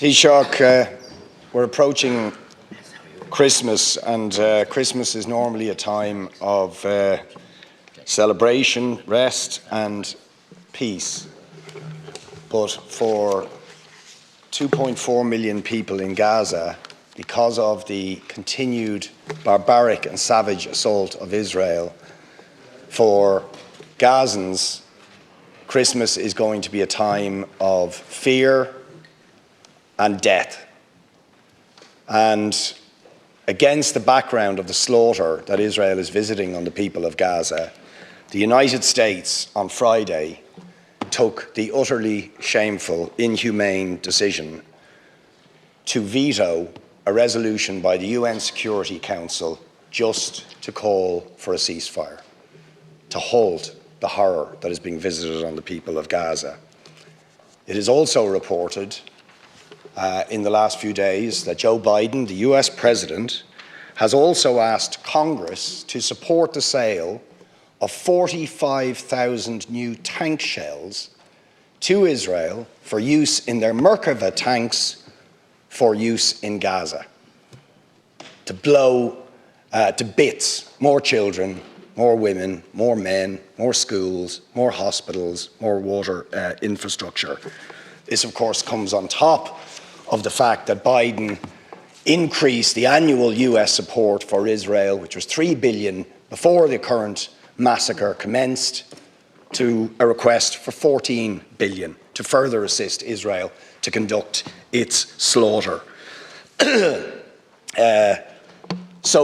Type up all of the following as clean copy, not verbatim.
Taoiseach, we're approaching Christmas, and Christmas is normally a time of celebration, rest and peace. But for 2.4 million people in Gaza, because of the continued barbaric and savage assault of Israel, for Gazans, Christmas is going to be a time of fear and death. And against the background of the slaughter that Israel is visiting on the people of Gaza, the United States on Friday took the utterly shameful, inhumane decision to veto a resolution by the UN Security Council just to call for a ceasefire, to halt the horror that is being visited on the people of Gaza. It is also reported in the last few days that Joe Biden, the US President, has also asked Congress to support the sale of 45,000 new tank shells to Israel for use in their Merkava tanks for use in Gaza, to blow to bits more children, more women, more men, more schools, more hospitals, more water infrastructure. This, of course, comes on top of the fact that Biden increased the annual US support for Israel, which was $3 billion before the current massacre commenced, to a request for $14 billion to further assist Israel to conduct its slaughter. So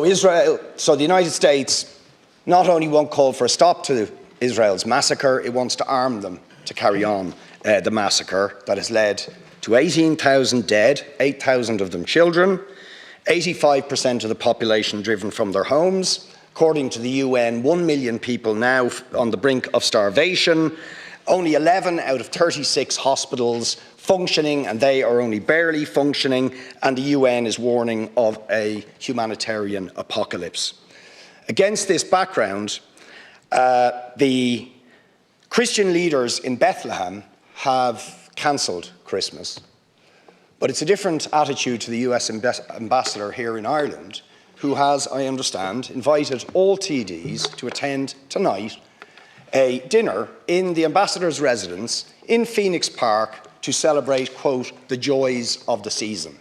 the United States not only won't call for a stop to Israel's massacre, it wants to arm them to carry on the massacre that has led to 18,000 dead, 8,000 of them children, 85% of the population driven from their homes. According to the UN, 1 million people now on the brink of starvation, only 11 out of 36 hospitals functioning, and they are only barely functioning, and the UN is warning of a humanitarian apocalypse. Against this background, the Christian leaders in Bethlehem have cancelled Christmas. But it's a different attitude to the US ambassador here in Ireland, who has, I understand, invited all TDs to attend tonight a dinner in the ambassador's residence in Phoenix Park to celebrate, quote, the joys of the season.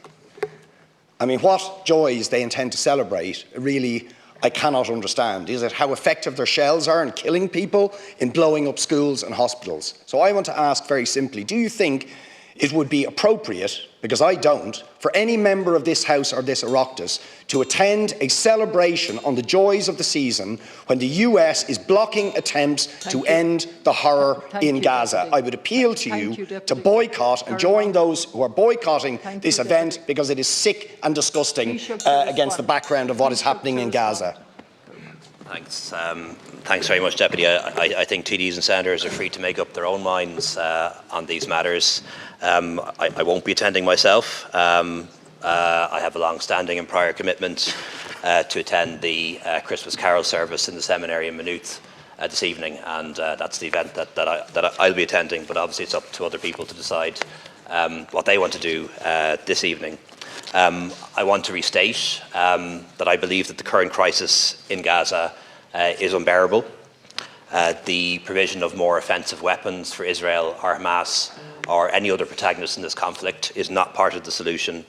I mean, what joys they intend to celebrate, really, I cannot understand. Is it how effective their shells are in killing people, in blowing up schools and hospitals? So I want to ask very simply, do you think it would be appropriate, because I don't, for any member of this House or this Oireachtas to attend a celebration on the joys of the season when the US is blocking attempts to end the horror in Gaza? I would appeal to you to boycott and join those who are boycotting this event, because it is sick and disgusting against the background of what is happening in Gaza. Thanks. Thanks very much, Deputy. I think TDs and senators are free to make up their own minds on these matters. I won't be attending myself. I have a long-standing and prior commitment to attend the Christmas Carol service in the seminary in Maynooth this evening, and that's the event that I'll be attending, but obviously it's up to other people to decide what they want to do this evening. I want to restate that I believe that the current crisis in Gaza is unbearable. The provision of more offensive weapons for Israel or Hamas or any other protagonist in this conflict is not part of the solution,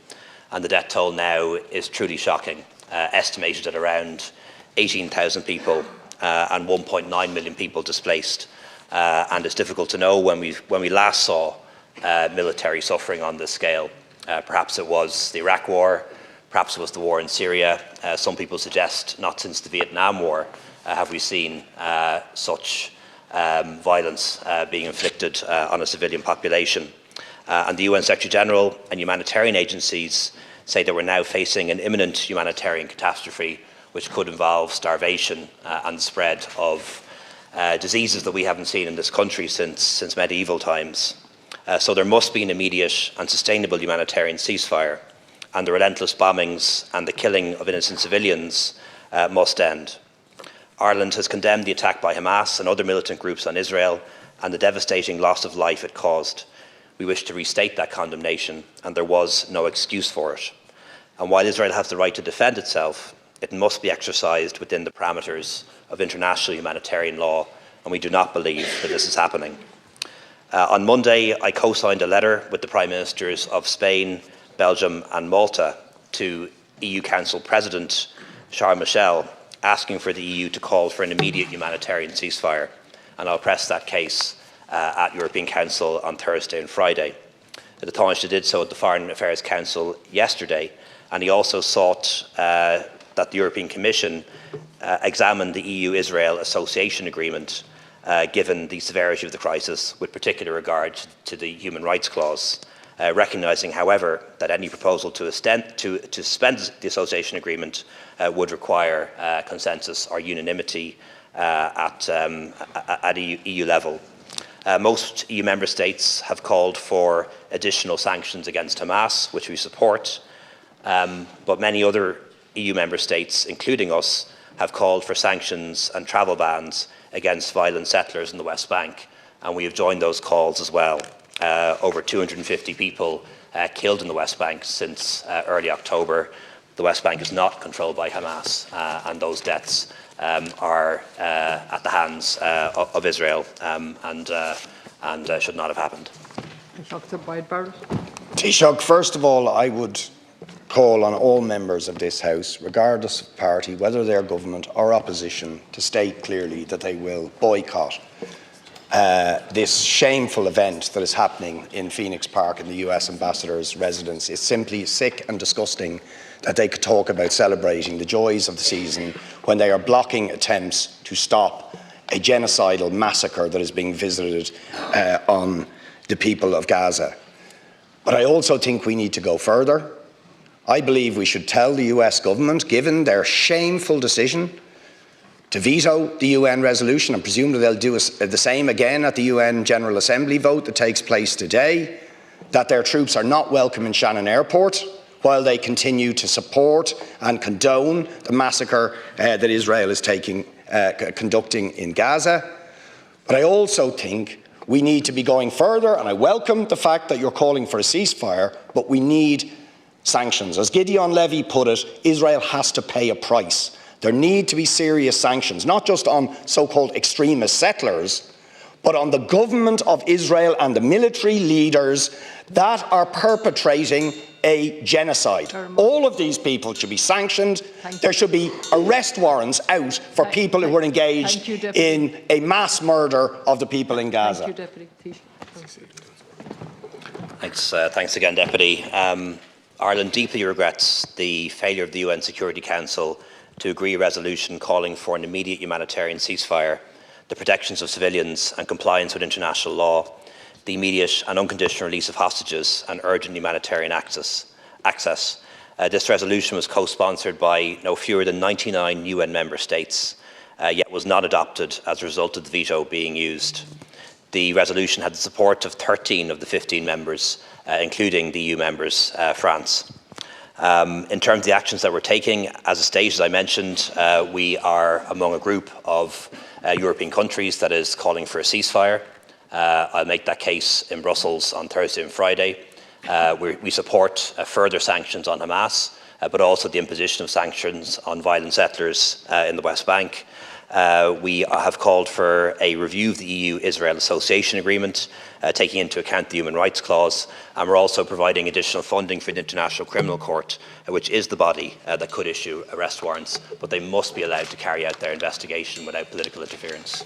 and the death toll now is truly shocking, estimated at around 18,000 people and 1.9 million people displaced. And it's difficult to know when we last saw military suffering on this scale. Perhaps it was the Iraq War, perhaps it was the war in Syria. Some people suggest not since the Vietnam War have we seen such violence being inflicted on a civilian population. And the UN Secretary General and humanitarian agencies say that we're now facing an imminent humanitarian catastrophe which could involve starvation and the spread of diseases that we haven't seen in this country since medieval times. So there must be an immediate and sustainable humanitarian ceasefire, and the relentless bombings and the killing of innocent civilians must end. Ireland has condemned the attack by Hamas and other militant groups on Israel and the devastating loss of life it caused. We wish to restate that condemnation, and there was no excuse for it. And while Israel has the right to defend itself, it must be exercised within the parameters of international humanitarian law, and we do not believe that this is happening. On Monday, I co-signed a letter with the Prime Ministers of Spain, Belgium and Malta to EU Council President Charles Michel, asking for the EU to call for an immediate humanitarian ceasefire, and I'll press that case at European Council on Thursday and Friday. The Taoiseach did so at the Foreign Affairs Council yesterday, and he also sought that the European Commission examine the EU-Israel Association Agreement given the severity of the crisis, with particular regard to the human rights clause, recognising, however, that any proposal to suspend the association agreement would require consensus or unanimity at EU level. Most EU member states have called for additional sanctions against Hamas, which we support, but many other EU member states, including us, have called for sanctions and travel bans against violent settlers in the West Bank, and we have joined those calls as well. Over 250 people killed in the West Bank since early October. The West Bank is not controlled by Hamas, and those deaths are at the hands of Israel and should not have happened. Richard Boyd Barrett. Taoiseach, first of all, I would call on all members of this House, regardless of party, whether they're government or opposition, to state clearly that they will boycott this shameful event that is happening in Phoenix Park in the US Ambassador's residence. It's simply sick and disgusting that they could talk about celebrating the joys of the season when they are blocking attempts to stop a genocidal massacre that is being visited on the people of Gaza. But I also think we need to go further. I believe we should tell the US government, given their shameful decision to veto the UN resolution, and presumably they'll do the same again at the UN General Assembly vote that takes place today, that their troops are not welcome in Shannon Airport while they continue to support and condone the massacre that Israel is conducting in Gaza. But I also think we need to be going further, and I welcome the fact that you're calling for a ceasefire, but we need sanctions. As Gideon Levy put it, Israel has to pay a price. There need to be serious sanctions, not just on so-called extremist settlers, but on the government of Israel and the military leaders that are perpetrating a genocide. All of these people should be sanctioned. There should be arrest warrants out for people who were engaged in a mass murder of the people in Gaza. Thank you, Deputy. Thanks again, Deputy. Ireland deeply regrets the failure of the UN Security Council to agree a resolution calling for an immediate humanitarian ceasefire, the protections of civilians and compliance with international law, the immediate and unconditional release of hostages and urgent humanitarian access. This resolution was co-sponsored by no fewer than 99 UN member states, yet was not adopted as a result of the veto being used. The resolution had the support of 13 of the 15 members, including the EU members, France. In terms of the actions that we're taking, as a state, as I mentioned, we are among a group of European countries that is calling for a ceasefire. I'll make that case in Brussels on Thursday and Friday. We support further sanctions on Hamas, but also the imposition of sanctions on violent settlers in the West Bank. We have called for a review of the EU-Israel Association Agreement, taking into account the human rights clause, and we're also providing additional funding for the International Criminal Court, which is the body that could issue arrest warrants, but they must be allowed to carry out their investigation without political interference.